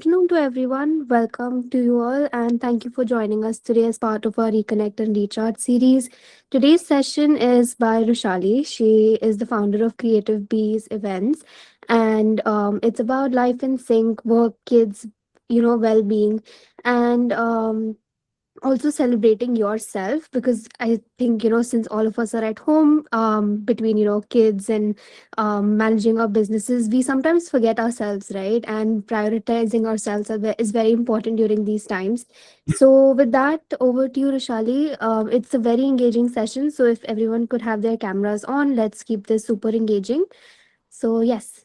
afternoon to everyone. Welcome to you all, and thank you for joining us today as part of our Reconnect and Recharge series. Today's session is by Rushali. She is the founder of Creative Bees Events, and it's about life in sync, work, kids, well-being, and also celebrating yourself, because I think since all of us are at home, between kids and managing our businesses, we sometimes forget ourselves, right? And prioritizing ourselves is very important during these times. So with that, over to you, Rishali. It's a very engaging session, so if everyone could have their cameras on, let's keep this super engaging. So yes.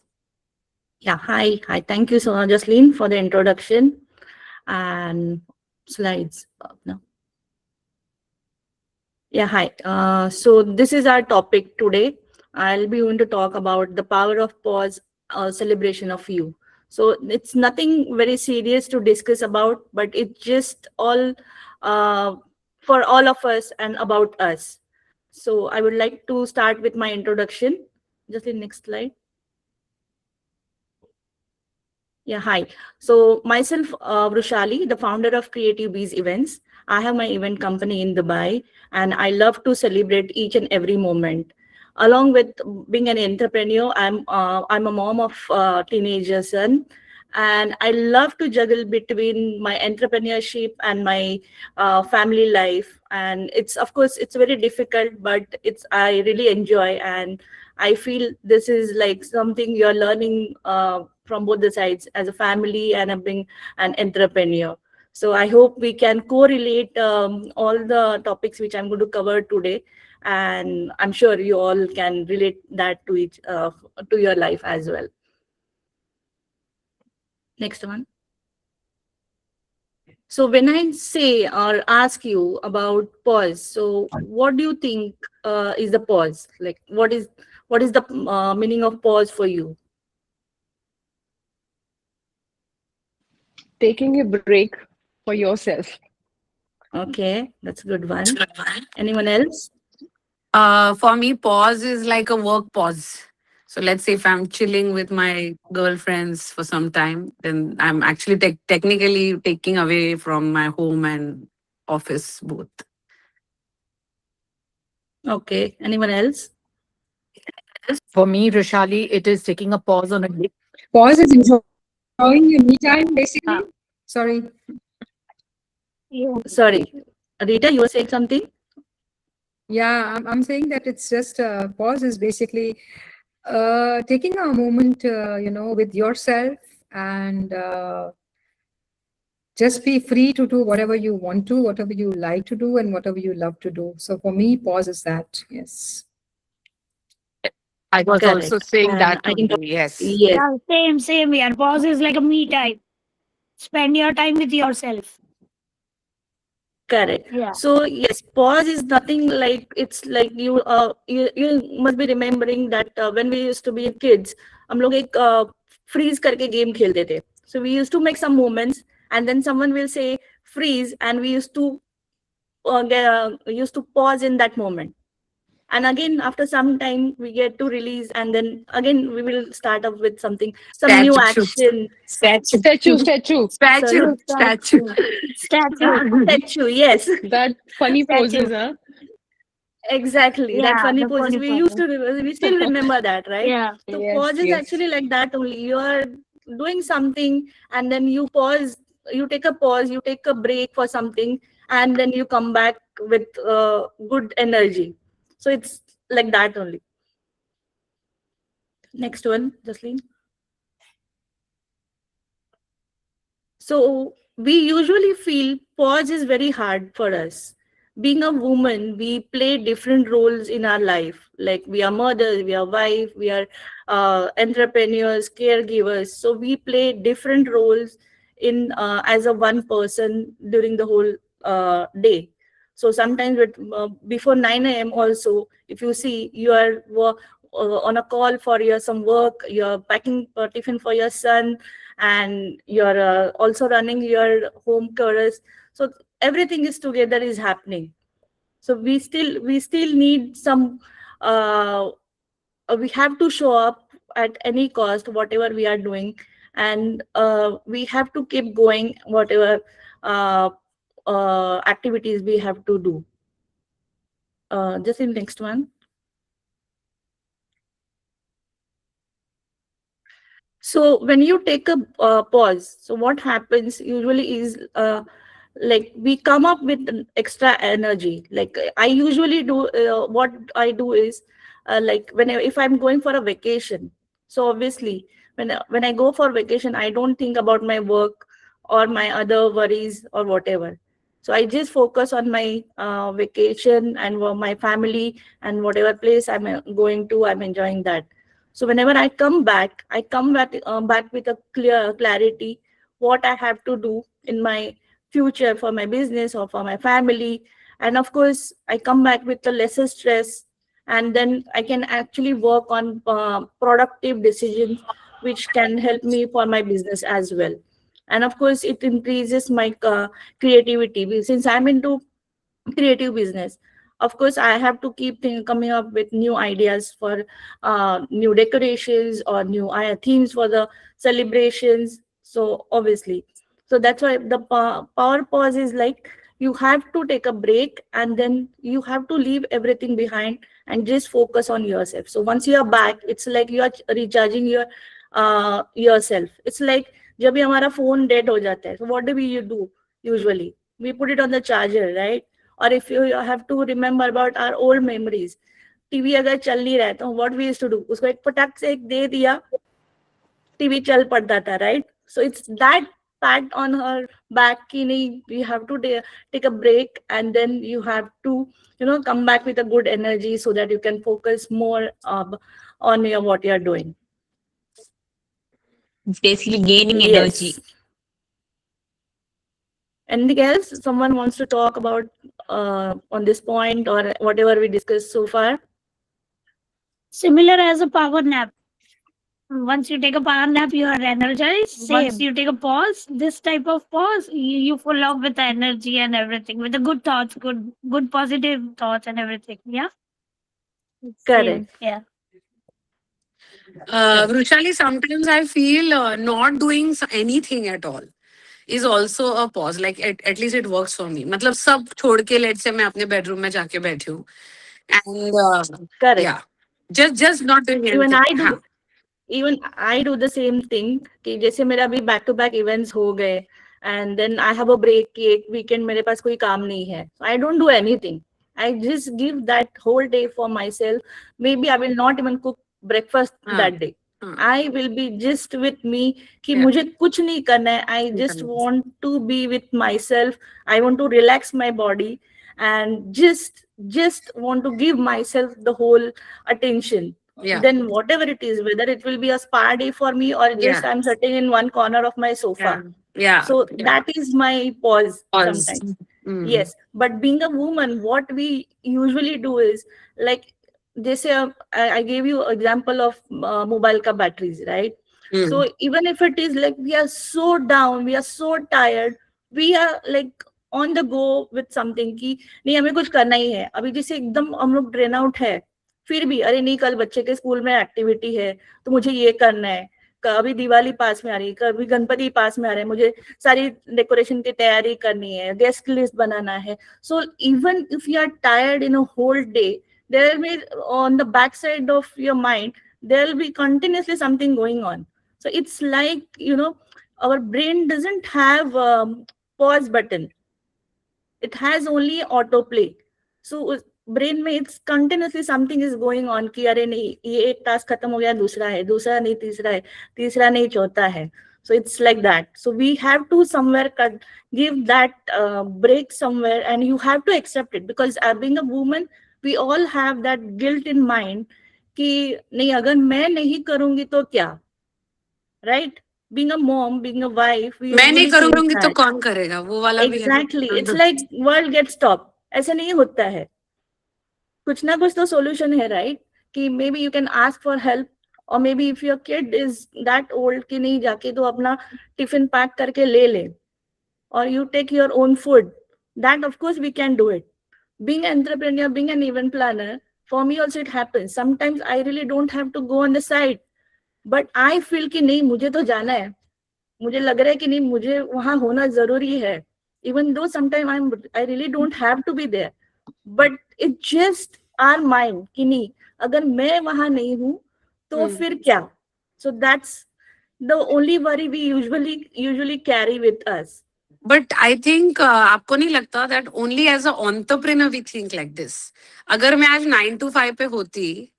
Yeah, hi. Hi. Thank you so much, Jocelyn, for the introduction and slides. No. Yeah, hi. So this is our topic today. I'll be going to talk about the power of pause, celebration of you. So it's nothing very serious to discuss about, but it's just all uh, for all of us and about us. So I would like to start with my introduction. Just the next slide. Yeah, hi. So myself, Vrushali, the founder of Creative Bees Events. I have my event company in Dubai, and I love to celebrate each and every moment. Along with being an entrepreneur, I'm a mom of teenager son, and I love to juggle between my entrepreneurship and my family life. And it's, of course, it's very difficult, but it's I really enjoy, and I feel this is like something you're learning from both the sides as a family and being an entrepreneur. So I hope we can correlate all the topics which I'm going to cover today, and I'm sure you all can relate that to each to your life as well. Next one. So when I say or ask you about pause, so what do you think is the pause? Like what is the meaning of pause for you? Taking a break for yourself. Okay, that's a good one. Anyone else? For me, pause is like a work pause. So let's say if I'm chilling with my girlfriends for some time, then I'm actually technically taking away from my home and office both. Okay, anyone else? For me, Roshali, it is taking a pause on a day. Pause is enjoying your me time, basically. Sorry. Yeah. Sorry, Rita, you were saying something? Yeah, I'm saying that it's just pause is basically taking a moment, with yourself and just be free to do whatever you want to, whatever you like to do, and whatever you love to do. So for me, pause is that. Yes. I was also Correct. saying And that I think, only. Yes. yes, Yeah, same here. Pause is like a me time. Spend your time with yourself. correct. Yeah. So yes, pause is nothing like it's like you must be remembering that when we used to be kids, हम लोग एक freeze करके game खेलते थे. So we used to make some moments, and then someone will say freeze, and we used to pause in that moment, and again after some time we get to release, and then again we will start up with something, some new Statue. action. Statue. Statue. Sorry. Statue. Statue. Statue. Statue. Statue, yes. That funny Statue. poses, huh? Exactly, that Yeah, funny the poses funny we used photo. to we still remember that, right? Yeah. So Yes, pause is yes. actually like that only. You are doing something, and then you pause, you take a pause, you take a break for something, and then you come back with good energy. So it's like that only. Next one, Jasleen. So we usually feel pause is very hard for us. Being a woman, we play different roles in our life. Like we are mothers, we are wife, we are entrepreneurs, caregivers. So we play different roles in as a one person during the whole day. So sometimes before 9 a.m. also, if you see you are on a call for your some work, you're packing tiffin for your son, and you're also running your home chorus, so everything is together is happening. So we still need some we have to show up at any cost whatever we are doing, and we have to keep going whatever activities we have to do. Just in next one. So when you take a pause, so what happens usually is like we come up with an extra energy. Like I usually do, what I do is like if I'm going for a vacation. So obviously when I go for vacation, I don't think about my work or my other worries or whatever. So I just focus on my vacation and my family and whatever place I'm going to, I'm enjoying that. So whenever I come back with a clear clarity what I have to do in my future for my business or for my family, and of course I come back with a lesser stress, and then I can actually work on productive decisions which can help me for my business as well. And of course it increases my creativity since I'm into creative business. Of course I have to keep coming up with new ideas for new decorations or new themes for the celebrations. So obviously, so that's why the power pause is like you have to take a break and then you have to leave everything behind and just focus on yourself. So once you are back, it's like you are recharging your yourself. It's like जब भी हमारा phone dead हो जाता है, so what do we do usually? We put it on the charger, right? Or if you have to remember about our old memories, TV अगर चल नहीं रहा है तो what we used to do, उसको एक पटाख से एक दे दिया, टीवी चल पड़ता था, right? So it's that pat on her back कि नहीं, you have to take a break and then you have to come back with a good energy so that you can focus more on what you are doing. Basically gaining Yes. energy. Anything else someone wants to talk about on this point or whatever we discussed so far? Similar as a power nap. Once you take a power nap, you are energized. Same. Once you take a pause, this type of pause, you full of with the energy and everything, with the good thoughts, good positive thoughts and everything. Yeah. Correct. Same. Yeah. Vrushali, sometimes I feel not doing anything at all is also a pause. Like at least it works for me. मतलब सब छोड़ के let's say मैं अपने bedroom में जाके बैठी हूँ and Correct. yeah, just not doing Even anything. I do. हाँ. Even I do the same thing कि जैसे मेरा अभी back to back events हो गए and then I have a break कि एक weekend मेरे पास कोई काम नहीं है. So I don't do anything. I just give that whole day for myself. Maybe I will not even cook breakfast that day. I will be just with me कि मुझे कुछ नहीं करना है. I just want to be with myself. I want to relax my body and just want to give myself the whole attention. Yeah. Then whatever it is, whether it will be a spa day for me or just I'm sitting in one corner of my sofa. Yeah. So that is my pause Pause. sometimes. Yes, but being a woman, what we usually do is like जैसे I gave you example of mobile ka batteries, right? So even if it is like we are so down, we are so tired, we are like on the go with something कि नहीं हमें कुछ करना ही है. अभी जैसे एकदम हम लोग ड्रेन आउट है, फिर भी अरे नहीं कल बच्चे के स्कूल में एक्टिविटी है तो मुझे ये करना है, कभी दिवाली पास में आ रही है, कभी गणपति पास में आ रहे हैं, मुझे सारी डेकोरेशन की तैयारी करनी है, गेस्ट लिस्ट बनाना है. So even if you are tired in a whole day, there will be on the back side of your mind there will be continuously something going on. So it's like our brain doesn't have pause button, it has only autoplay. So brain में it's continuously something is going on कि अरे नहीं ये एक task खत्म हो गया, दूसरा है, दूसरा नहीं तीसरा है, तीसरा नहीं चौथा है. So it's like that. So we have to somewhere give that break somewhere, and you have to accept it because being a woman, we all have that guilt in mind कि नहीं अगर मैं नहीं करूंगी तो क्या, right? Being a mom, being a wife, we मैं नहीं usually feel करूंगी तो that. कौन करेगा, वो वाला भी है. Exactly. It's like world gets stopped. ऐसा नहीं होता है, कुछ ना कुछ तो solution है, right? कि maybe you can ask for help, or maybe if your kid is that old कि नहीं जाके तो अपना टिफिन पैक करके ले ले, or you take your own food, that of course we can do it. Being an entrepreneur, being an event planner, for me also it happens. Sometimes I really don't have to go on the site, but I feel कि नहीं मुझे तो जाना है, मुझे लग रहा है कि नहीं मुझे वहां होना जरूरी है, even though sometime I really don't have to be there, but it just our mind कि नहीं अगर मैं वहां नहीं हूं तो फिर क्या. So that's the only worry we usually carry with us. But I think आपको नहीं लगता that only as a entrepreneur we think like this. अगर मैं आज 9 to 5 पे होती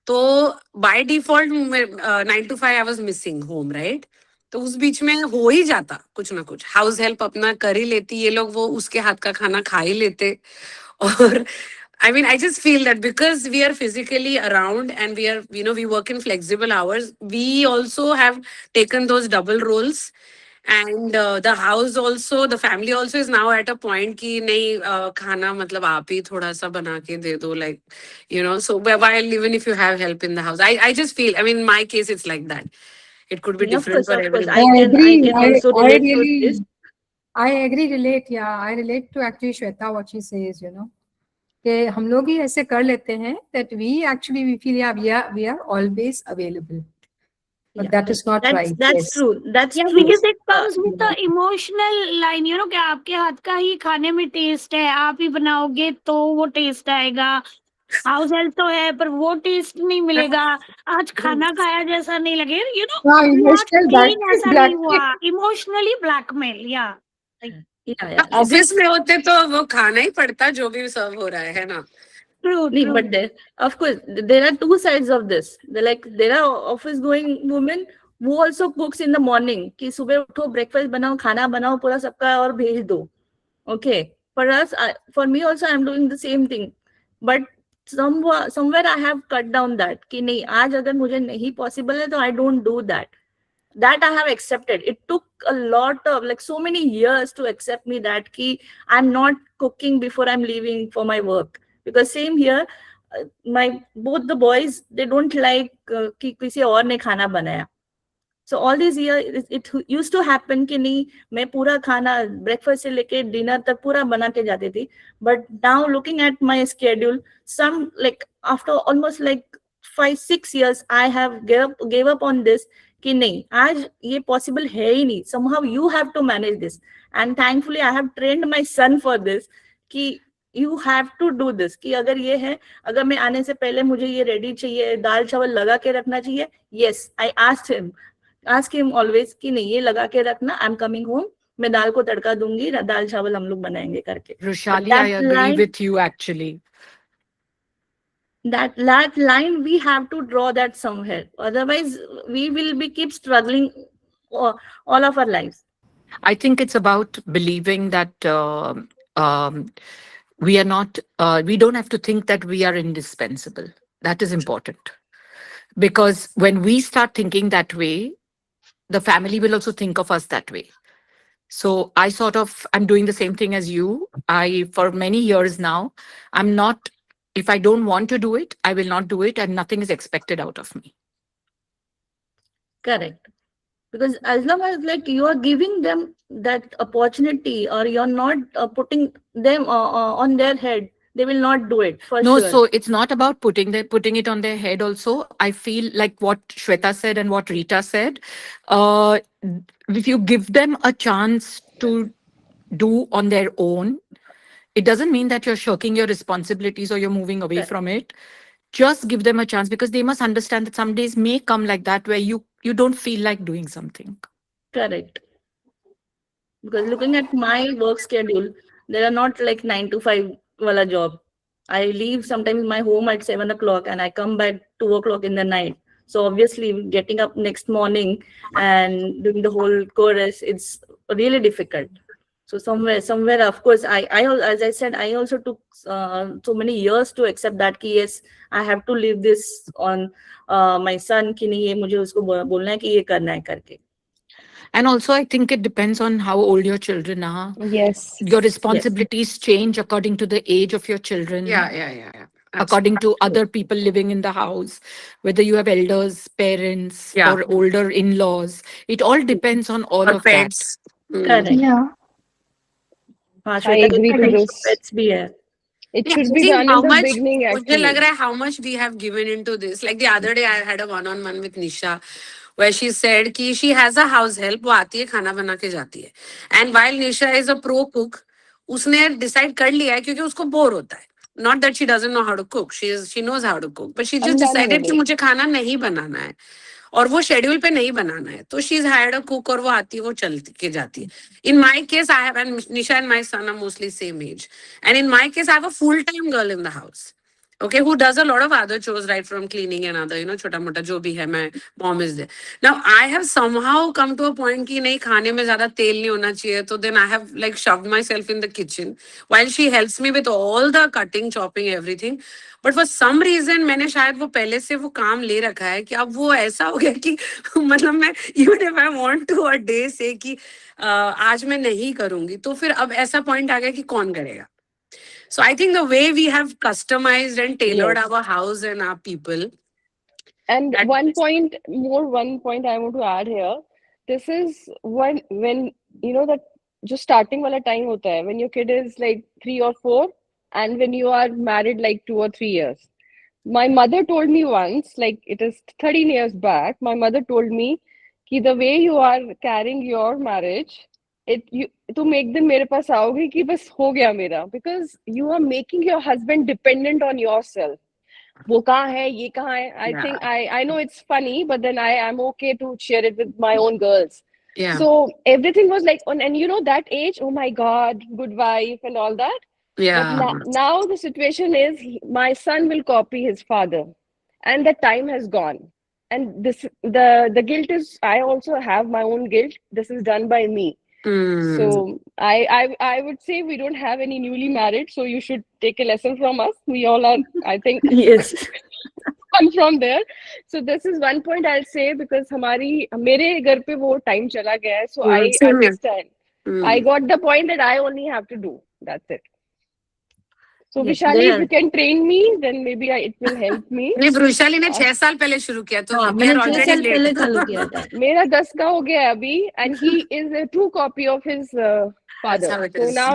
तो by default 9 to 5 I was missing home, right? तो उस बीच में हो ही जाता कुछ ना कुछ, हाउस हेल्प अपना कर ही लेती, ये लोग वो उसके हाथ का खाना खा ही लेते. और I mean, I just feel that because we are physically around and we are, we work in flexible hours, we also have taken those double roles. And the house also, the family also is now at a point कि नहीं खाना मतलब आप ही थोड़ा सा बना के दे दो, like, so while even if you have help in the house, I just feel, I mean, in my case, it's like that. It could be different for Of course, everyone. I can also relate to this. I agree, relate. Yeah, I relate to actually Shweta what she says. कि हम लोग ही ऐसे कर लेते हैं that we feel we are always available, but Yeah. that is not right. That's Yes. true. That's Yeah, true. because it comes with the yeah. emotional line, कि आपके हाथ का ही खाने में टेस्ट है, आप ही बनाओगे तो वो टेस्ट आएगा. हाउस हेल्प तो है पर वो टेस्ट नहीं मिलेगा, आज खाना खाया जैसा नहीं लगे, हाँ, emotional ऐसा नहीं blackmail. हुआ. Emotionally blackmail. या Yeah. ऑफिस में होते तो वो खाना ही पड़ता जो भी सर्व हो रहा है ना. True. But there, of course, there are two sides of this. There are office going women who also cooks in the morning. कि सुबह उठो, breakfast बनाओ, खाना बनाओ पूरा सबका और भेज दो. Okay. For us, for me also, I'm doing the same thing. But somewhere I have cut down that. कि नहीं आज अगर मुझे नहीं possible है तो I don't do that. That I have accepted. It took a lot of so many years to accept me that ki I'm not cooking before I'm leaving for my work, because same here, both the boys, they don't like कि किसी और ने खाना बनाया. So all these years it used to happen कि नहीं मैं पूरा खाना breakfast से लेके dinner तक पूरा बना के जाती थी. But now looking at my schedule, some after almost 5-6 years I have gave up on this कि नहीं आज ये possible है ही नहीं. Somehow you have to manage this, and thankfully I have trained my son for this कि you have to do this. कि अगर ये है, अगर मैं आने से पहले मुझे ये रेडी चाहिए, दाल चावल लगा के रखना चाहिए. Yes, I ask him always कि नहीं ये लगा के रखना, I'm coming home, मैं दाल को तड़का दूंगी, दाल चावल हम लोग बनाएंगे करके. Roshali, I agree with you actually. That line we have to draw that somewhere, otherwise we will keep struggling all of our lives. I think it's about believing that we are not, we don't have to think that we are indispensable. That is important. Because when we start thinking that way, the family will also think of us that way. So I'm doing the same thing as you. For many years now, if I don't want to do it, I will not do it, and nothing is expected out of me. Correct. Because as long as you are giving them that opportunity, or you're not putting them on their head, they will not do it for No, sure. so it's not about putting it on their head also. I feel like what Shweta said and what Rita said, if you give them a chance to do on their own, it doesn't mean that you're shirking your responsibilities or you're moving away Correct. from it. Just give them a chance, because they must understand that some days may come like that where you don't feel like doing something. Correct. Because looking at my work schedule, there are not 9 to 5 wala job. I leave sometimes my home at 7 o'clock and I come back 2 o'clock in the night. So obviously getting up next morning and doing the whole chorus, it's really difficult. So somewhere, of course, I as I said, I also took so many years to accept that कि yes, I have to leave this on my son कि नहीं ये मुझे उसको बोलना है कि ये करना है करके. And also, I think it depends on how old your children are. Yes. Your responsibilities change according to the age of your children. Yeah. According to other people living in the house, whether you have elders, parents, Yeah. or older in-laws. It all depends on all Or of that. pets. Correct. Yeah. हाँ, I Shweta agree के to कुछ this. pets भी है. It Yeah, should I be think done how in the much, beginning मुझे लग actually. रहा है how much we have given into this. Like the other day, I had a one-on-one with Nisha, where she said कि she has a house help, वो आती है खाना बना के जाती है. And while Nisha is a pro cook, उसने decide कर लिया है क्योंकि उसको बोर होता है. Not that she doesn't know how to cook, she knows how to cook, but she just decided कि मुझे खाना नहीं बनाना है और वो शेड्यूल पे नहीं बनाना है, तो she is hired a cook और वो आती है, वो चल के जाती है. In my case I have, and Nisha and my son are mostly same age, and in my case I have a full time girl in the house, okay, who does a lot of other chores, right from cleaning and other, chota mota jo bhi hai, my mom is there. Now I have somehow come to a point ki nahi, khane mein zyada tel nahi hona chahiye, so then I have like shoved myself in the kitchen while she helps me with all the cutting, chopping, everything. But for some reason मैंने शायद वो पहले से वो काम ले रखा है कि अब वो ऐसा हो गया कि मतलब मैं even if I want to a day say कि आज मैं नहीं करूंगी, तो फिर अब ऐसा पॉइंट आ गया कि कौन करेगा. So I think the way we have customized and tailored our house and our people. And that- one point I want to add here. This is when that just starting wala time hota hai, when your kid is like 3 or 4 and when you are married like 2 or 3 years. My mother told me once, like it is 13 years back, my mother told me कि the way you are carrying your marriage, तुम एक दिन मेरे पास आओगे कि बस हो गया मेरा, because you are making your husband dependent on yourself. वो कहाँ है, ये कहाँ है. I think I know it's funny, but then I am okay to share it with my own girls. Yeah. So everything was like, and that age, oh my God, good wife and all that. Yeah. But now the situation is my son will copy his father, and the time has gone. And the guilt is, I also have my own guilt. This is done by me. So I would say we don't have any newly married, so you should take a lesson from us. We all are, I think, Yes. come from there. So this is one point I'll say, because मेरे घर पे वो time चला गया है, so I same here. understand. I got the point that I only have to do. That's it. So Yes, Vishali, there if you can train me, then maybe it will help me. नहीं, वृषाली ने 6 साल पहले शुरू किया, तो हाँ, we मैंने are 6 already साल पहले late. चालू किया था. मेरा 10 का हो गया है अभी, and he is a true copy of his That's how father. it So is. now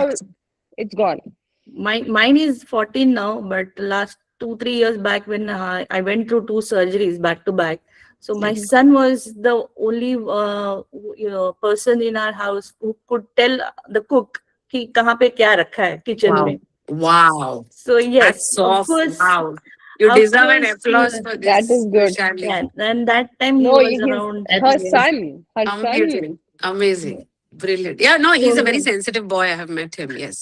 it's gone. Mine is 14 now, but last 2-3 years back when I went through 2 surgeries back to back. So my son was the only person in our house who could tell the cook कि कहाँ पे क्या रखा है kitchen Wow. में. Wow. So yes, That's of soft. course. Wow. You of deserve an course, applause for this. That is good. Vishali. Yeah, and that time he No, was he's around. her son. Her Amazing. son. Amazing. Brilliant. Yeah, no, he's a very So- sensitive boy. I have met him. Yes.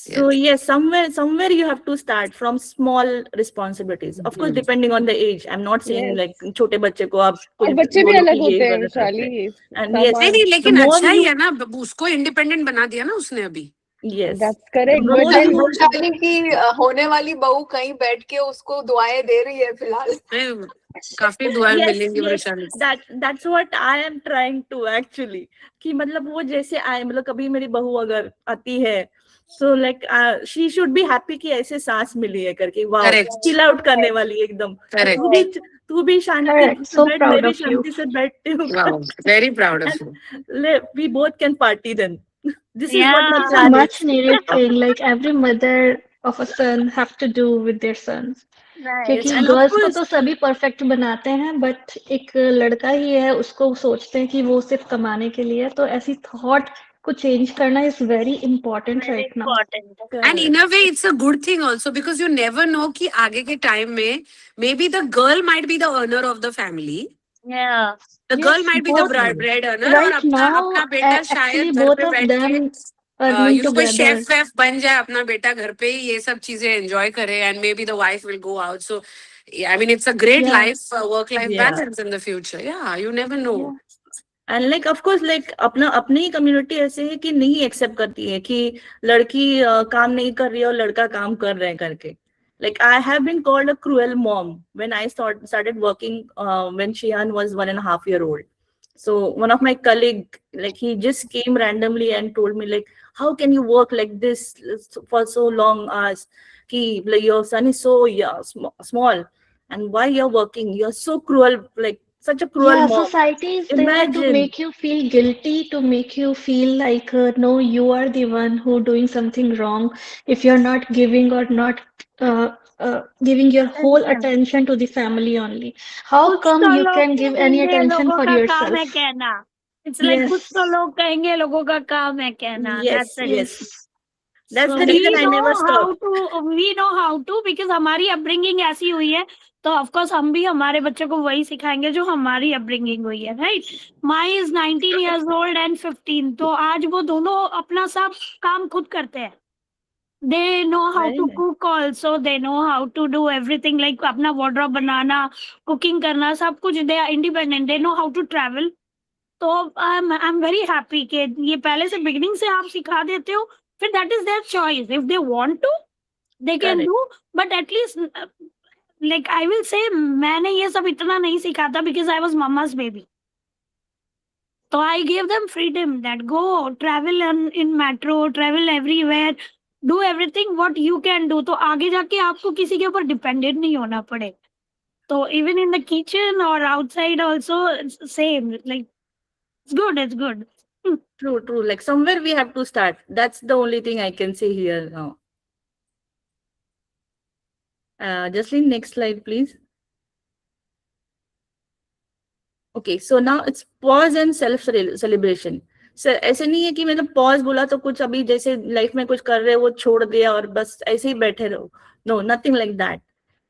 So yes, somewhere you have to start from small responsibilities. Of course, depending on the age. I'm not saying Yes. like छोटे बच्चे को आप और बच्चे भी बोलो अलग कि होते ये हैं गलत विशाली. है. And Some yes, are- नहीं नहीं, लेकिन the more अच्छा ही you- है ना, उसको इंडिपेंडेंट बना दिया ना उसने अभी. Yes. That's correct. The But more then you- Vrishali की होने वाली बहू कहीं बैठ के उसको दुआएं दे रही है फिलहाल. नहीं, काफी दुआएं Yes, मिलेंगी yes, वृषाली को. that's what I am trying to actually, कि मतलब वो जैसे आए, मतलब कभी मेरी बहू अगर आती है, so like she should be happy कि ऐसे सांस मिली है करके. वाह, Correct. chill out करने वाली है एकदम. Correct. तू भी शांति Correct. से So बैठ, proud मैं भी of you. शांति से बैठती हूँ. Wow. Very proud of you. We both can party then. This is what Yeah. my It's a plan much is. needed thing, like every mother of a son have to do with their sons. क्योंकि And of girls को course- तो सभी perfect बनाते हैं, but एक लड़का ही है, उसको सोचते हैं कि वो सिर्फ कमाने के लिए, तो ऐसी थॉट को चेंज करना is very important right now. And in a way, it's a good thing also, because you never know कि आगे के time में maybe the girl might be the earner of the family. Yeah. The Yes, girl might be the both. bread earner, और Right अपना now, अपना बेटा actually शायद घर both पे of बैठ them के earning कोई together. शेफ वेफ बन जाए, अपना बेटा घर पे ही ये सब चीजें एंजॉय करे, and maybe the wife will go out. So I mean, it's a great Yeah. life work life Yeah. balance in the future. Yeah, you never know. And like of course like अपनी ही community ऐसे है कि नहीं accept करती है कि लड़की काम नहीं कर रही है और लड़का काम कर रहे हैं करके. Like I have been called a cruel mom when I started working when Shihan was 1.5-year-old. So one of my colleague, like he just came randomly and told me like, how can you work like this for so long hours? Ki like your son is so small, and why you're working? You're so cruel, like such a cruel Yeah, mom. society is there to Imagine. make you feel guilty, to make you feel like no, you are the one who doing something wrong if you're not giving or not giving your whole अच्छा, attention to the family only. How कुछ come तो you लोग can give any कहेंगे attention लोगों for का काम है yourself? कहना. It's like कुछ तो Yes, लोग कहेंगे लोगों का काम है कहना. Yes, That's it. yes. yes. That's So the we reason I know never how stop. to because हमारी अपब्रिंगिंग ऐसी हुई है, तो ऑफ कोर्स हम भी हमारे बच्चों को वही सिखाएंगे जो हमारी अपब्रिंगिंग हुई है, right? My is 19 years old and 15, तो आज वो दोनों अपना सब काम खुद करते हैं. They know how Very to nice. cook also, they know how to do everything, like अपना wardrobe बनाना, cooking करना, सब कुछ. They are independent, they know how to travel. तो I'm very happy कि ये पहले से beginning से आप सिखा देते हो. फिर that is their choice. If they want to, they can Correct. do. But at least, like I will say, मैंने ये सब इतना नहीं सीखा था because I was mama's baby. So I gave them freedom that go travel in metro, travel everywhere, do everything what you can do. तो आगे जाके आपको किसी के ऊपर dependent नहीं होना पड़े. So even in the kitchen or outside also, it's same. Like it's good. It's good. True, true. Like somewhere we have to start. That's the only thing I can say here now. Jaslyn, next slide, please. Okay, so now it's pause and self celebration. Sir ऐसे नहीं है कि मतलब pause बोला तो कुछ अभी जैसे लाइफ में कुछ कर रहे हो वो छोड़ दिया और बस ऐसे ही बैठे रहो. No, nothing like that.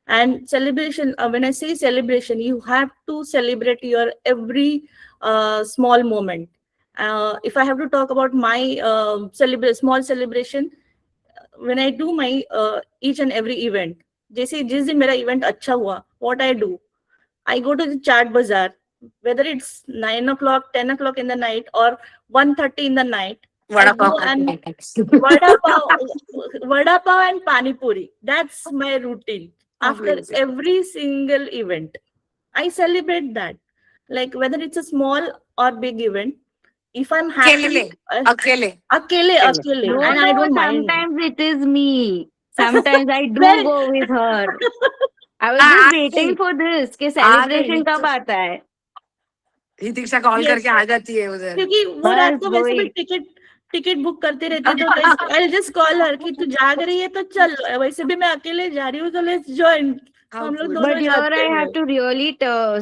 And celebration, when I say celebration, you have to celebrate your every small moment. If I have to talk about my small celebration, when I do my each and every event, जैसे जिस दिन मेरा event अच्छा हुआ, what I do, I go to the Chaat Bazaar, whether it's 9 o'clock, 10 o'clock in the night, or 1:30 in the night. I Vada go pav and vada pav and pani puri. That's my routine. After Amazing. every single event, I celebrate that. Like whether it's a small or big event, if I'm happy, Akele. akele, No, and I don't mind. sometimes it is me. Sometimes I do Well- go with her. I was हाँ, just आ waiting गई। for this कि आ celebration गई। कब आता है. हितिक्षा call Yes. करके आ जाती है उधर। क्योंकि वो बस रात को वैसे भी वही। टिकट बुक करते रहते हैं, तो I'll just call her कि तू जाग रही है तो चल, वैसे भी मैं अकेले जा रही हूँ तो let's join. हम लोग दोनों But here जाते I हैं. have to really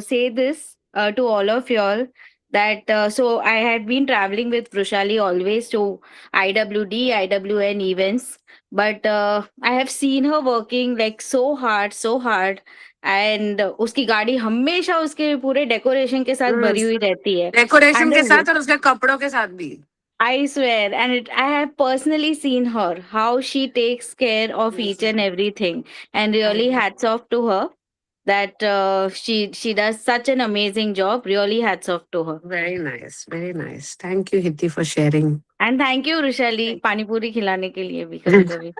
say this to all of y'all that so I had been traveling with Vrushali always to IWD, IWN events, but I have seen her working like so hard, and उसकी गाड़ी हमेशा उसके पूरे decoration के साथ भरी हुई रहती है. डेकोरेशन And के the- साथ और उसके कपड़ों के साथ भी। I swear, and I have personally seen her, how she takes care of each and everything, and really hats off to her that she does such an amazing job. Really hats off to her. Very nice, very nice. Thank you, Hiti, for sharing. And thank you, Rushali, पानी पूरी खिलाने के लिए भी कभी-कभी.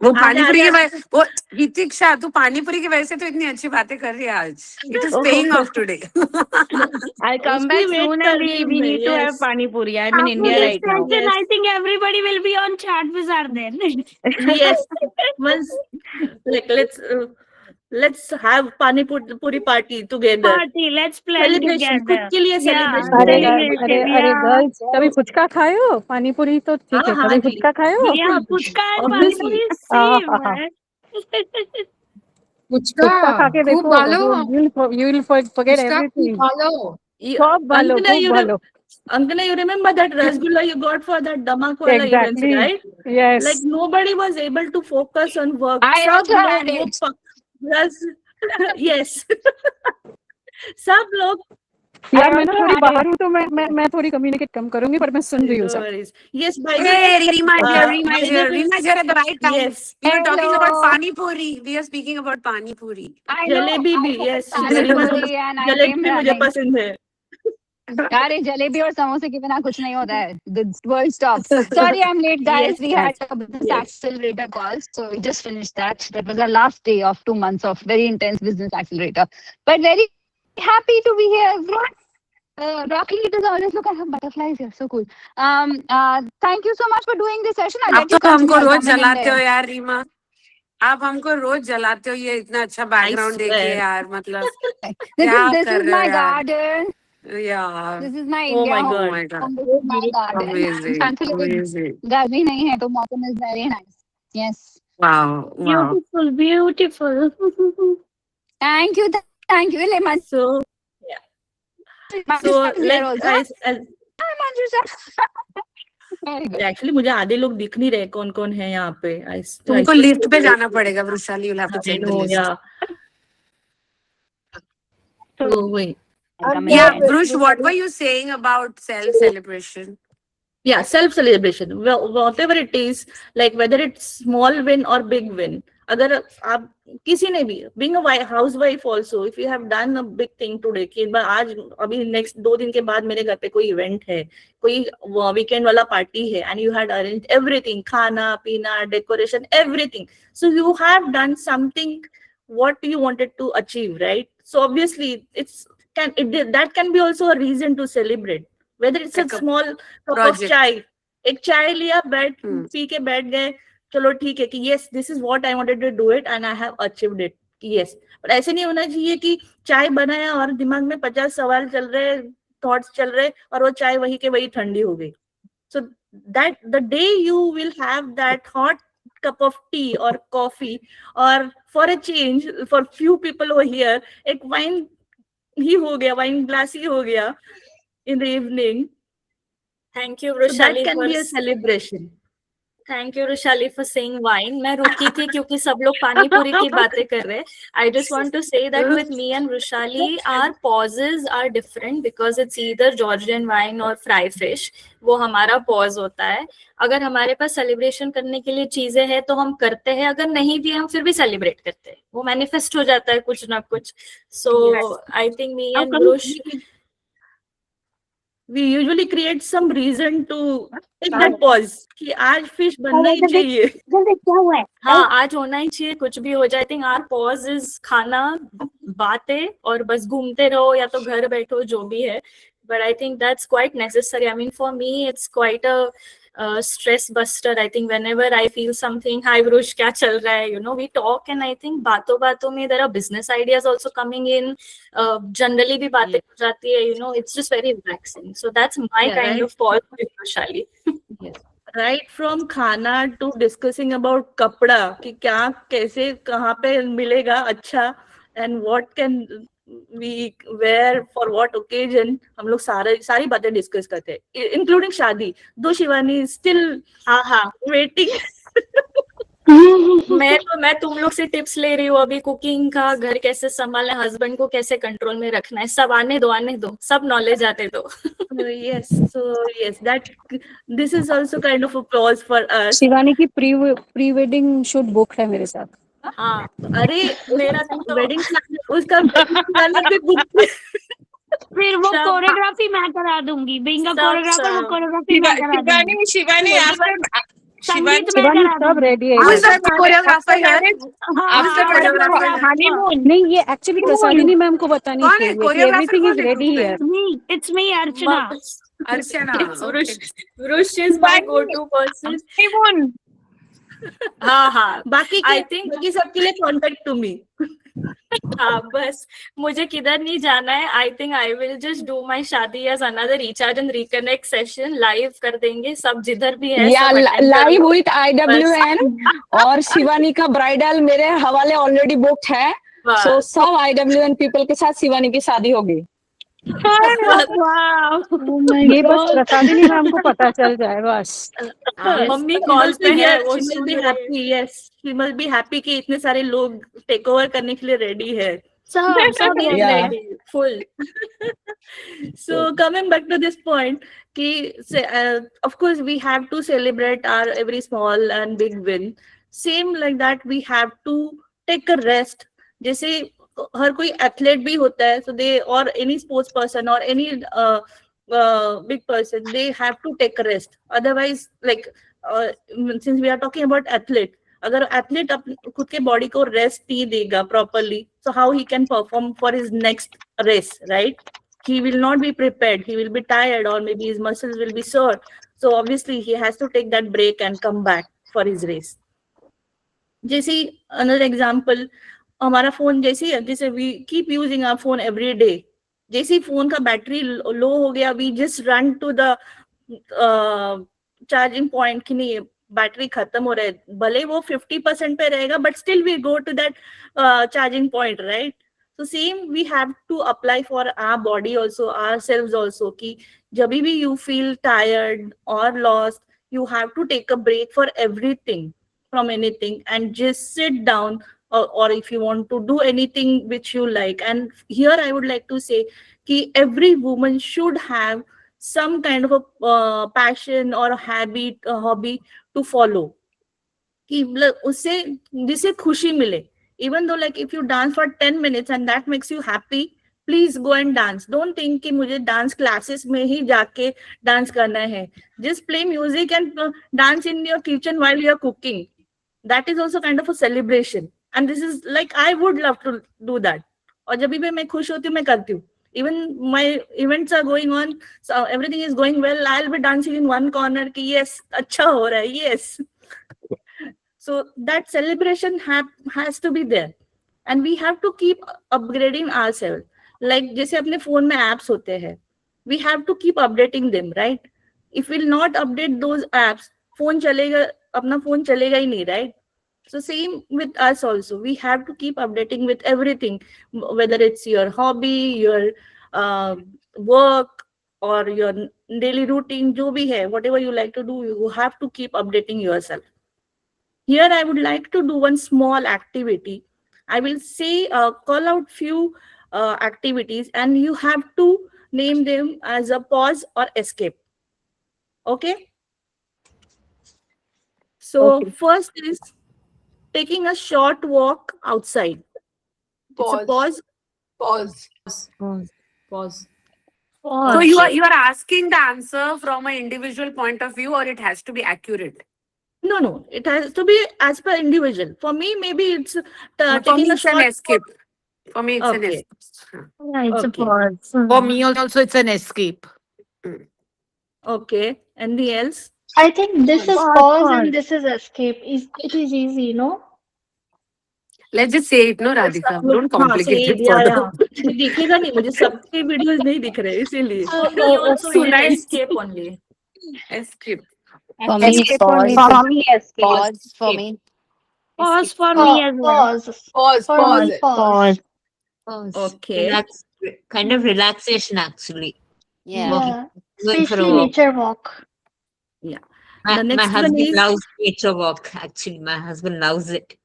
वो पानीपुरी की आजा। वजह वो हितिक्षा तू पानीपुरी की वजह से तो इतनी अच्छी बातें कर रही है आज. It is paying off today. I'll come उसकी back wait soon कर and रही हूँ we मैं, need to have yes. pani puri. I'm in After India this right now. session, Yes. I think everybody will be on Chat Bazaar then. Yes, once like let's have pani puri party together. Party, let's plan Celebration, खुद together. के लिए Yeah, celebration अरे करेंगे. celebration, अरे yeah. Girls कभी फुचका खाए हो? पानी पूरी तो ठीक है, हाँ, कभी जी. फुचका खाए हो? Yeah, puchka and pani Obviously. puri is same. आहा, man. फुचका खा के खूब देखो, भालो you will forget उसका खूब everything. भालो खूब भालो, Ankana, खूब भालो. Ankana, you remember that rasgulla you got for that Damakwala events, Exactly. right? Yes. Like nobody was able to focus on work. I सब also लोग had वो it. yes. सब लोग. यार मैं ना थोड़ी बाहर हूँ तो मैं थोड़ी कम्युनिकेट कम करूंगी, पर मैं सुन रही हूँ No सब. worries. Yes, by the Hey, Rima by here, the Rima here at the right time. Yes. We were talking about Hello. Pani Puri. We are speaking about Pani Puri. I know. Jalebi भी, I had yes. pani गरिमा को puri and I jalebi came भी मुझे running. पसंद है. यार ये जलेबी और समोसे के बिना कुछ नहीं होता है. The world stops. Sorry, I'm late, guys. Yes. We had a business accelerator call, so we just finished that. That was our last day of 2 months of very intense business accelerator. But very happy to be here, everyone. Rocking it is always look. I have butterflies here. So cool. Thank you so much for doing this session. I'll आप let you तो हमको continue. I'll rose come in जलाते हो there. यार रीमा. आप हमको रोज जलाते हो ये इतना अच्छा बैकग्राउंड देके swear. यार मतलब This कर is रहे हो my यार? garden. यार This is my Oh India my home. God. my god, And this is my garden. amazing, Thankfully, amazing. गर्मी नहीं है तो मौसम is very nice. Yes. Wow. Wow. Beautiful, beautiful. Thank you. Thank you. Like, So like Manju sir. Very good. actually मुझे आधे लोग दिख नहीं रहे कौन कौन है यहाँ पे. तुमको लिस्ट पे जाना पड़ेगा Vrishali. You'll have to check the list. Yeah. So wait. Yeah, Vrush, what were you saying about self-celebration? Yeah, self-celebration. Well, whatever it is, like whether it's small win or big win. अगर आप किसी ने भी being a housewife also, if you have done a big thing today, कि आज अभी next 2 दिन के बाद मेरे घर पे कोई event है, कोई weekend वाला party है, and you had arranged everything, खाना पीना, decoration, everything. So you have done something what you wanted to achieve, right? So obviously that can be also a reason to celebrate. Whether it's Like a a small cup project. of chai, एक चाय लिया P के बैठ गए, चलो ठीक है कि yes, this is what I wanted to do it and I have achieved it. Yes, but ऐसे नहीं होना चाहिए कि चाय बनाया और दिमाग में 50 सवाल चल रहे, थॉट्स चल रहे और वो चाय वही के वही ठंडी हो गई. So that the day you will have that hot cup of tea or coffee, or for a change, for few people over here, एक wine ही हो गया, wine glass ही हो गया in the evening. Thank you, So that Vrushali, can be a celebration. Thank you, Vrushali, for saying wine. मैं रुकी थी क्योंकि सब लोग पानी पूरी की बातें कर रहे हैं. I just want to say that with me and Vrushali, our pauses are different because it's either Georgian wine or fry fish. वो हमारा पॉज होता है. अगर हमारे पास सेलिब्रेशन करने के लिए चीजें हैं तो हम करते हैं, अगर नहीं भी हम फिर भी सेलिब्रेट करते हैं. वो मैनिफेस्ट हो जाता है कुछ ना कुछ. So I think me and Vrush, we usually create some reason to take that pause कि आज फिश बनना ही चाहिए. हाँ आज होना ही चाहिए, कुछ भी हो जाए. I think our pause is खाना, बातें और बस घूमते रहो या तो घर बैठो, जो भी है. But I think that's quite necessary. I mean, for me, it's quite a stress buster. I think whenever I feel something, hi Vrush, क्या चल रहा है? You know, we talk and I think बातों में there are business ideas also coming in. Generally भी बातें हो जाती है. You know, it's just very relaxing. So that's my kind of pause with Vrushali. Yes. Right from खाना to discussing about कपड़ा कि क्या कैसे कहाँ पे मिलेगा अच्छा, and what can we wear for what occasion. हम लोग सारी बातें डिस्कस करते हैं, इंक्लूडिंग शादी. दो शिवानी स्टिल वेटिंग. मैं तुम लोग से टिप्स ले रही हूँ अभी, कुकिंग का, घर कैसे संभालना, हस्बैंड को कैसे कंट्रोल में रखना है. सब आने दो, सब नॉलेज आते दो. Yes, so yes, that this is also kind of applause for us. Shivani की प्री वेडिंग शूट बुक है मेरे साथ. हाँ अरे मेरा वेडिंग उसका फिर वो कोरियोग्राफी मैं करा दूंगी. बीइंग अ कोरियोग्राफर वो कोरियोग्राफी मैं करा दूंगी. शिवानी संगीत में करा सब रेडी है. हनीमून. नहीं, ये एक्चुअली प्रसादिनी मैम को बतानी चाहिए. Everything is ready here. It's me, Archana. Vrush is my go-to person. हाँ बाकी I think बाकी सबके लिए कॉन्टेक्ट टू मी. हाँ बस मुझे किधर नहीं जाना है. I think I will just do my शादी as another recharge and reconnect session. Live कर देंगे सब जिधर भी है. या लाइव विद IWN और शिवानी का ब्राइडल मेरे हवाले ऑलरेडी बुक्ड है. सो सब IWN पीपल के साथ शिवानी की शादी होगी. ये बस प्रसादिनी मैम को पता चल जाए बस. मम्मी कॉल पे है. वो she must be happy. Yes, she must be happy कि इतने सारे लोग टेक ओवर करने के लिए रेडी है. सब ready full. So coming back to this point कि of course we have to celebrate our every small and big win. Same like that we have to take a rest. जैसे हर कोई athlete भी होता है, so they or any sports person or any big person, they have to take a rest. Otherwise, like since we are talking about athlete, अगर athlete खुद के body को rest नहीं देगा properly, so how he can perform for his next race, right? He will not be prepared. He will be tired, or maybe his muscles will be sore. So obviously he has to take that break and come back for his race. जैसे another example, हमारा phone जैसे we keep using our phone every day. जैसे phone का battery low हो गया, we just run to the charging point कि नहीं battery खत्म हो रहा है, भले वो 50% पे रहेगा, but still we go to that charging point, right? So same we have to apply for our body also, ourselves also, कि जब भी you feel tired or lost, you have to take a break for everything, from anything, and just sit down, or if you want to do anything which you like. And here I would like to say कि every woman should have some kind of a passion or a habit, a hobby to follow, कि मतलब उससे जिसे खुशी मिले. Even though like if you dance for 10 minutes and that makes you happy, please go and dance. Don't think कि मुझे dance classes में ही जाके dance करना है. Just play music and dance in your kitchen while you are cooking. That is also kind of a celebration. And this is like, I would love to do that. और जब भी मैं खुश होती हूँ मैं करती हूँ. Even my events are going on, so everything is going well, I'll be dancing in one corner कि yes, अच्छा हो रहा है, yes. So that celebration has to be there, and we have to keep upgrading ourselves. Like जैसे अपने phone में apps होते हैं, we have to keep updating them, right? If we'll not update those apps, phone चलेगा, अपना phone चलेगा ही नहीं, right? So same with us also. We have to keep updating with everything, whether it's your hobby, your work, or your daily routine, जो भी है, whatever you like to do, you have to keep updating yourself. Here I would like to do one small activity. I will say, call out few activities, and you have to name them as a pause or escape. Okay? So first is taking a short walk outside. It's a pause. Pause. So you are asking the answer from an individual point of view, or it has to be accurate? No, it has to be as per individual. For me, maybe it's For taking me, a it's an short escape. For me, it's an Okay. escape. Yeah, it's a Okay. pause. For me also, it's an escape. Okay. Anything else? I think this is Pause, pause pause. and this is escape. It is easy, no? Let's just say it, no, Radhika. Don't complicate it further. दिखेगा नहीं, मुझे सबके videos नहीं दिख रहे, इसीलिए. For me also, so it nice. is escape only. Escape. For me, Escape for me pause. too. For me, escape. Pause for me. Pause for me as well. Pause. For me, pause. Okay. Kind of relaxation, actually. Yeah. Yeah. Going for a Especially walk. nature walk. Yeah. My The next one husband is loves nature walk, actually. My husband loves it.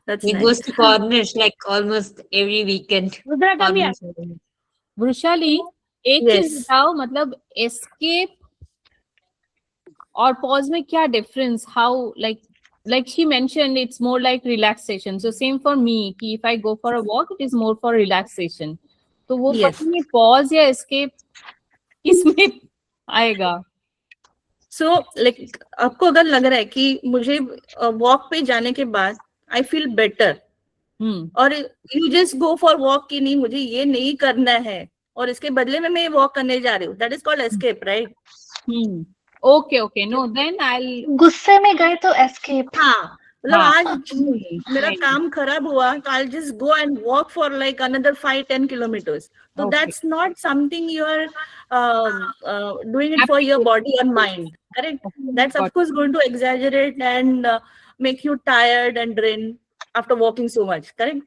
that's He nice. goes to Cornish like almost every weekend. Rudra, come here. Vrishali, एक चीज Yes. बताओ, मतलब escape और pause में क्या difference? How like she mentioned, it's more like relaxation. So same for me, कि if I go for a walk, it is more for relaxation. तो वो Yes. पता नहीं pause या escape किसमें आएगा? So like आपको अगर लग रहा है कि मुझे वॉक पे जाने के बाद I feel better, और you just go for walk कि नहीं मुझे ये नहीं करना है और इसके बदले में मैं वॉक करने जा रही हूँ, that is called escape, right? Okay, no, then I'll गुस्से में गए तो escape. हाँ, मतलब हाँ. आज मेरा काम खराब हुआ, तो I'll just go and walk for like another 5-10 kilometers. So Okay. that's not something you are doing it for your body and mind, correct? That's of course going to exaggerate and make you tired and drained after walking so much, correct?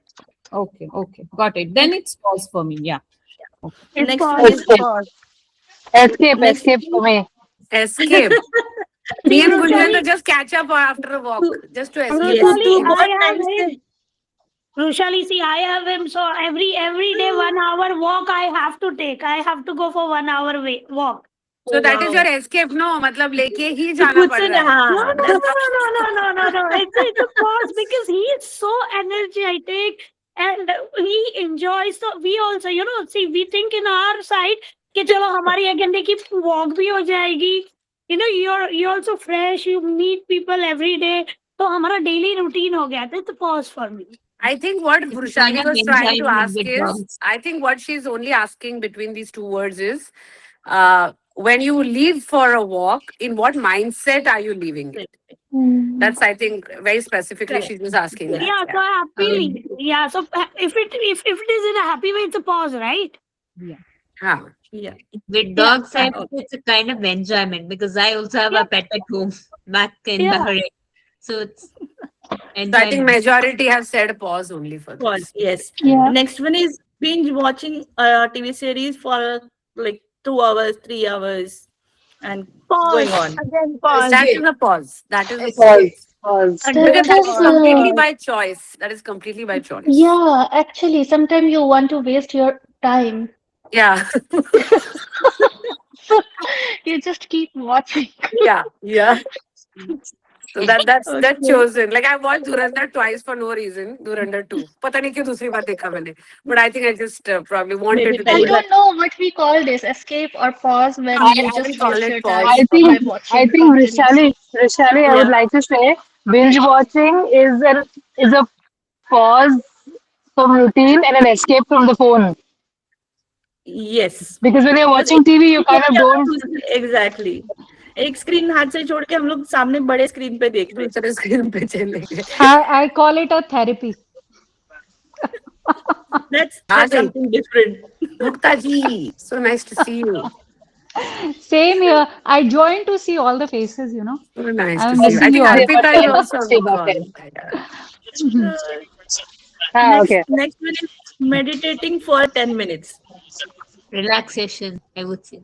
Okay, got it. Then it's pause for me. Yeah. It's Next pause, one it's is pause. Escape for me. Escape. Me and Rudra, Gunjan just catch up after a walk, just to escape. Rudra, Yes. I have him. Rushali, see, I have him. So every day 1 hour walk I have to take. I have to go for 1 hour walk. So that is your escape, no? मतलब लेके ही जाना पड़ रहा है. No. It's a pause because he is so energetic and he enjoys. So we also, see, we think in our side कि चलो हमारी एक घंटे की walk भी हो जाएगी. You're also fresh. You meet people every day. तो हमारा daily routine हो गया. It's a pause for me. I think what Vrushali was trying to ask with is, dogs. I think what she's only asking between these two words is, when you leave for a walk, in what mindset are you leaving it? That's, I think, very specifically Correct. she's just asking that. Yeah, so happily. Yeah, so if it is in a happy way, it's a pause, right? Huh. Yeah. With dogs, I think it's a kind of enjoyment because I also have a pet at home. back in Yeah. Bahrain. So it's So I think enjoying. majority have said pause only for Pause, this. yes. Yeah. Next one is binge watching a TV series for like 2 hours, 3 hours, and going Pause. on. Again, pause. That is a pause. That is a pause. Pause. Pause. Again, Because that is That's completely by choice. That is completely by choice. yeah, actually, sometimes you want to waste your time. Yeah. So you just keep watching. Yeah. Yeah. So that's Okay. chosen. Like I watched Dhurandhar twice for no reason. Dhurandhar 2. पता नहीं क्यों दूसरी बार देखा मैंने. But I think I just probably wanted Maybe to I do it. don't know what we call this, escape or pause, when I you will just call waste it your pause. time by watching I think continuously. Rishali, I would Yeah. like to say binge watching is a pause from routine and an escape from the phone. Yes. Because when you're Because watching TV, you kind of don't. Exactly एक screen हाथ से छोड़ के हम लोग सामने बड़े screen पे देखते हैं. दूसरे स्क्रीन पे चलेंगे. I call it a therapy. That's हाँ जी. something different. Mukta ji, so nice to see you. Same here. I joined to see all the faces, you know. So nice I'm to see you. I missing think you all. Arpita is also on Stay the back call. Ah, next, okay. next one is meditating for 10 minutes. Relaxation, I would say.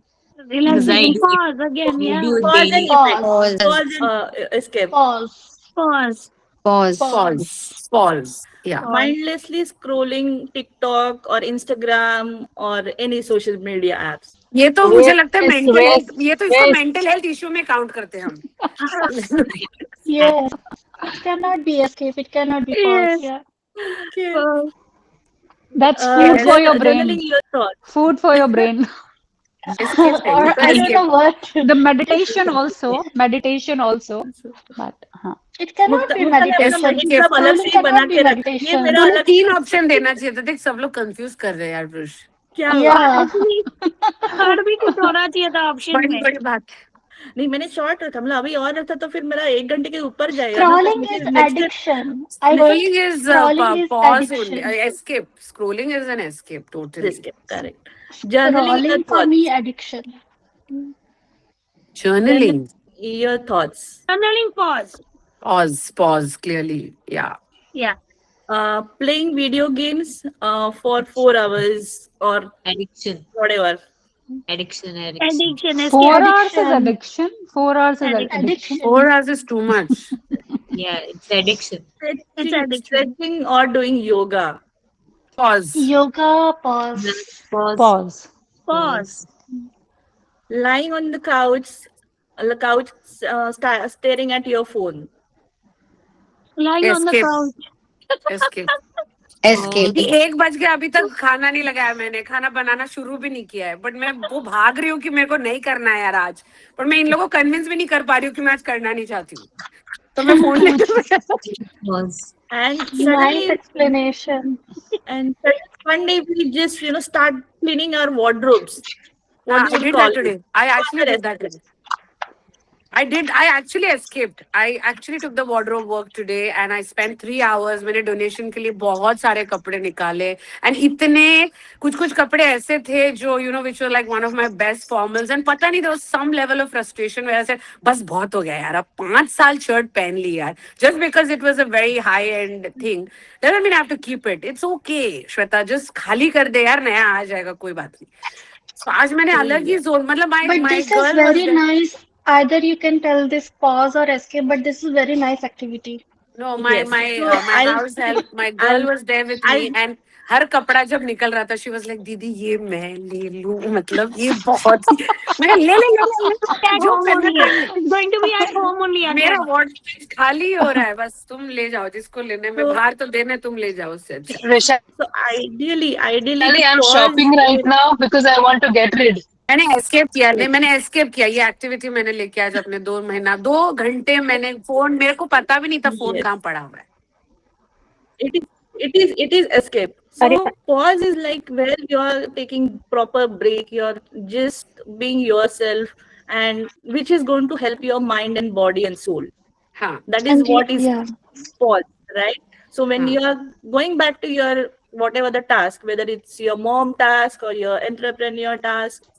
Because I Relaxation. Pause again. Yeah. do it Pause and daily. effect. Pause. Pause and escape. Pause. Pause. Pause. Pause. Pause. Yeah. Mindlessly scrolling TikTok or Instagram or any social media apps. ये तो मुझे लगता है Yes, mental yes, health ये तो इसको yes. Mental health issue में count करते हैं हम. Yes. It cannot be escape. It cannot be pause. Yes. Yeah. That's food for your Journaling brain. your thoughts. Food for your brain. Escape है, Or ये तो I don't escape. know what. The meditation also. Meditation also. But It cannot be मुझे लगता है meditation. इन सब अलग Scrolling से ही बना cannot be के रख. ये meditation. मेरा तुम्हें अलग 3 ऑप्शन देना चाहिए था. देख सब लोग कंफ्यूज कर रहे हैं यार पुरुष. क्या हुआ? Yeah. थर्ड भी कुछ होना चाहिए था ऑप्शन बड़ी में. बड़ी बात. नहीं मैंने शॉर्ट रखा मतलब अभी और रखा तो फिर मेरा 1 घंटे के ऊपर जाएगा ना. Scrolling is addiction. I Scrolling think is scrolling is pause only. addiction. Escape. Scrolling is an escape totally. Escape, correct. Journaling your Scrolling for thoughts. me addiction. Journaling. Your thoughts. Journaling. Pause. Pause clearly. Yeah. Yeah. Playing video games for 4 hours or Addiction. whatever. Addiction. Addiction. Escape. 4 hours is Addiction. addiction. 4 hours is Addiction. addiction. 4 hours is too much. Yeah, it's addiction. It's addiction. Stretching or doing yoga. Pause. Yoga, pause. Pause. Pause. Lying on the couch staring at your phone. Lying on the Escape. couch. Escape. Escape. 1 बज गया अभी तक खाना नहीं लगाया मैंने खाना बनाना शुरू भी नहीं किया है बट मैं वो भाग रही हूँ कि मेरे को नहीं करना है यार आज पर मैं इन लोगों को कन्विंस भी नहीं कर पा रही हूँ कि मैं आज करना नहीं चाहती हूँ तो मैं फोन लेकर And Nice suddenly, explanation. and one day we just start cleaning our wardrobes. I What do you did call that it? today. I actually did that today. I actually escaped. I actually took the wardrobe work today and I spent 3 hours. मैंने donation के लिए बहुत सारे कपड़े निकाले and इतने कुछ कपड़े ऐसे थे जो which were like one of my best formals and पता नहीं there was some level of frustration where I said बस बहुत हो गया यार अब 5 साल shirt पहन ली यार just because it was a very high end thing doesn't mean I have to keep it. It's okay Shweta just खाली कर दे यार नया आ जाएगा कोई बात नहीं. So आज मैंने अलग ही zone मतलब But my this girl is was very there. nice. Either you can tell this pause or escape, but this is very nice activity. No, my Yes. my So my I'll- house help. My girl I'll- was there with me, and हर कपड़ा जब निकल रहा था, she was like, दीदी ये मैं ले लूं, मतलब ये बहुत मैं ले At जो home करना only. कर ले. It's going to be at home only मेरा again. wardrobe खाली हो रहा है बस तुम ले जाओ जिसको लेने में So- बाहर तो देने तुम ले जाओ उससे अच्छा. Risha, So ideally, I'm pause shopping right now because I want to get rid. मैंने एस्केप किया नहीं मैंने एस्केप किया ये एक्टिविटी मैंने लेके आज अपने 2 घंटे मैंने फोन मेरे को पता भी नहीं था फोन Yes. कहाँ पड़ा हुआ है. it is escape. So pause is like where you're taking proper break, you're just being yourself, and which is going to help your mind and body and soul. हाँ. That is And what is yeah. pause, right? So when Hmm. you are going back to your whatever the task, whether it's your mom task or your entrepreneur task,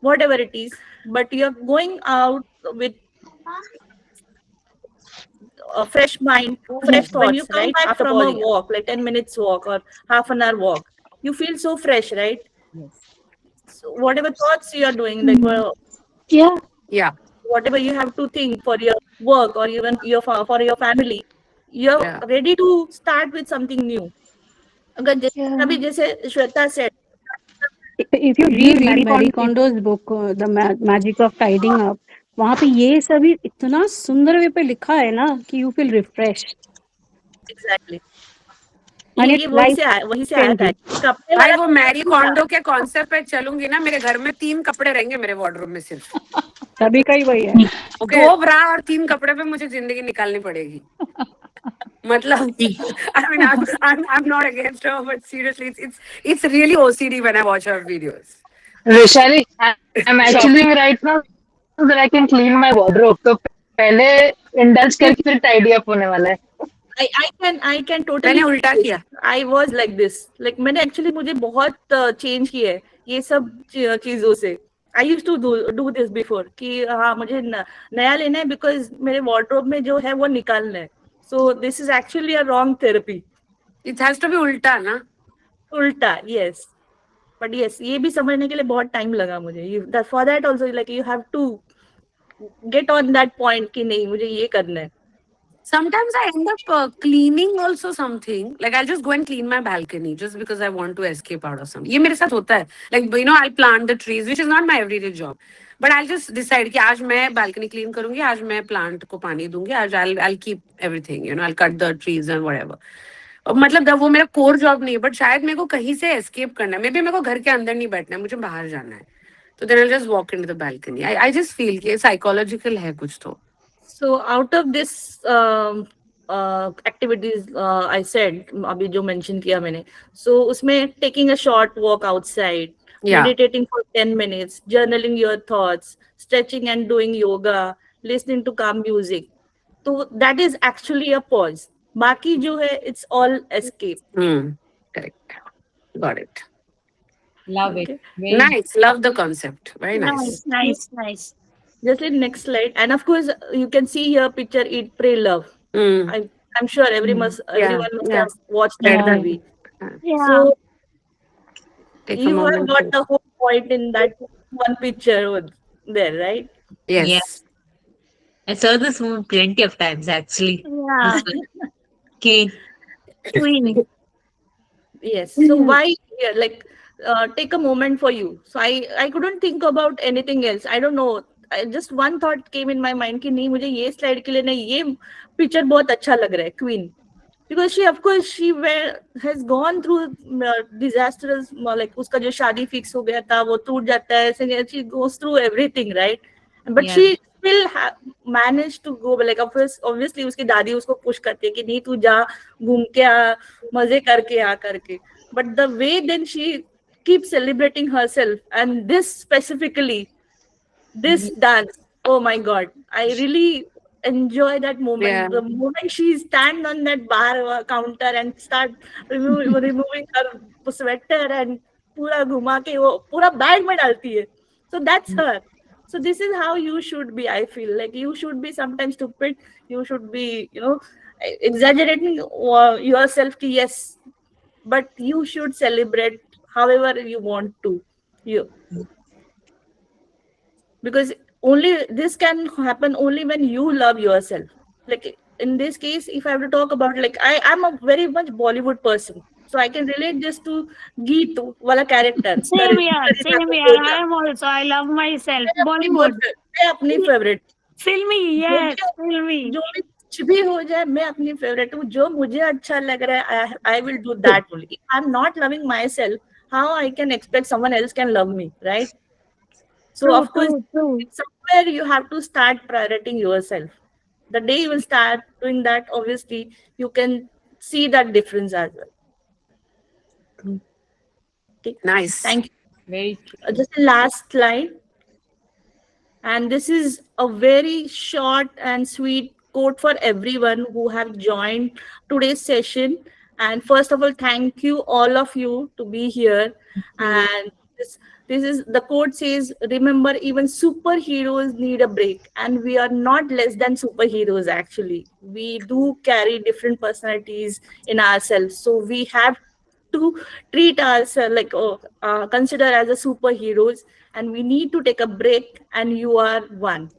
whatever it is, but you're going out with a fresh mind, fresh thoughts. When you come back from a walk, like 10 minutes walk or half an hour walk, you feel so fresh, right? Yes. So whatever thoughts you are doing, like Yeah. Yeah. whatever you have to think for your work or even for your family, you're Yeah. ready to start with something new. अभी जैसे Shweta said, if you read Marie Kondo's book, The Magic of Tidying Up, वहाँ पे ये सभी इतना सुंदर वे पे लिखा है ना कि you feel refreshed. exactly. And ये it's वहीं life से आया था changing. कपड़े भाई वाला वो मैरी कॉन्डो के कॉन्सेप्ट पे चलूंगी ना, मेरे घर में 3 कपड़े रहेंगे मेरे वार्डरोब में सिर्फ। सभी का ही वही है. 2 ब्रा और 3 कपड़े पे मुझे जिंदगी निकालनी पड़ेगी। मतलब I mean I'm not against her, but seriously it's really OCD when I watch her videos. Roshali, I'm actually right now so that I can clean my wardrobe. तो पहले indulge करके फिर tidy up होने वाला है. I can totally. मैंने उल्टा किया. I was like this. Like मैंने actually मुझे बहुत change किया है ये सब चीजों से. I used to do this before कि हाँ मुझे नया लेना है because मेरे wardrobe में जो है वो निकालना है. So this is actually a wrong therapy. It has to be उल्टा ना? उल्टा, yes. But yes, ये भी समझने के लिए बहुत time लगा मुझे. For that also like you have to get on that point कि नहीं मुझे ये करना है. Sometimes I end up cleaning also something. Like I'll just go and clean my balcony just because I want to escape out of something. ये मेरे साथ होता है. Like you know I'll plant the trees, which is not my everyday job. But I'll just decide कि आज मैं balcony clean करूँगी, आज मैं plant को पानी दूँगी, आज I'll keep everything. You know I'll cut the trees and whatever. मतलब वो मेरा कोर जॉब नहीं है, बट शायद मेरे को कहीं से एस्केप करना है. मे बी मेरे को घर के अंदर नहीं बैठना है, मुझे बाहर जाना है. तो then I'll just walk into the balcony. I just feel कि psychological है कुछ तो. So out of this activities I said अभी जो mention किया मैंने, so उसमें taking a short walk outside, meditating for 10 minutes, journaling your thoughts, stretching and doing yoga, listening to calm music. So that is actually a pause. बाकी जो है it's all escape. Correct. Got it. Love it. Nice. Love the concept. Very nice. Nice. Just in next slide, and of course you can see here picture Eat, Pray, Love. I'm sure everyone must have watched that movie. Yeah. So you have got the whole point in that one picture there, right? Yes. Yeah. I saw this movie plenty of times actually. Yeah. Okay. Queen. Yes. So why like take a moment for you. So I couldn't think about anything else. I don't know. Just one thought came in my mind कि नहीं मुझे ये slide के लिए नहीं ये picture बहुत अच्छा लग रहा है Queen. Because she of course has gone through disastrous like उसका जो शादी fix हो गया था वो टूट जाता है. She goes through everything, right? But she still managed to go. Like obviously उसकी दादी उसको push करती है कि नहीं तू जा घूम के आ मजे करके आ करके. But the way then she keeps celebrating herself, and this specifically, this dance, oh my God, I really enjoy that moment. Yeah. The moment she stand on that bar counter and start removing her sweater and पूरा घुमा के वो पूरा bag में डालती है. So that's her. So this is how you should be. I feel like you should be sometimes stupid. You should be, exaggerating yourself. Yes, but you should celebrate however you want to. Because only this can happen only when you love yourself. Like in this case, if I have to talk about, like I'm a very much Bollywood person, so I can relate this to Geet wala character. Same here. I am also. I love myself. Bollywood. मैं अपनी favorite. Filmy, yes. Filmy. जो कुछ भी हो जाए मैं अपनी favorite हूँ. जो मुझे अच्छा लग रहा है, I will do that only. I'm not loving myself. How I can expect someone else can love me, right? So of course, somewhere you have to start prioritizing yourself. The day you will start doing that, obviously, you can see that difference as well. Okay. Nice. Thank you. Very true. Just the last slide. And this is a very short and sweet quote for everyone who have joined today's session. And first of all, thank you all of you to be here. And This is the quote says, remember, even superheroes need a break, and we are not less than superheroes. Actually, we do carry different personalities in ourselves, so we have to treat ourselves like consider as a superheroes, and we need to take a break, and you are one.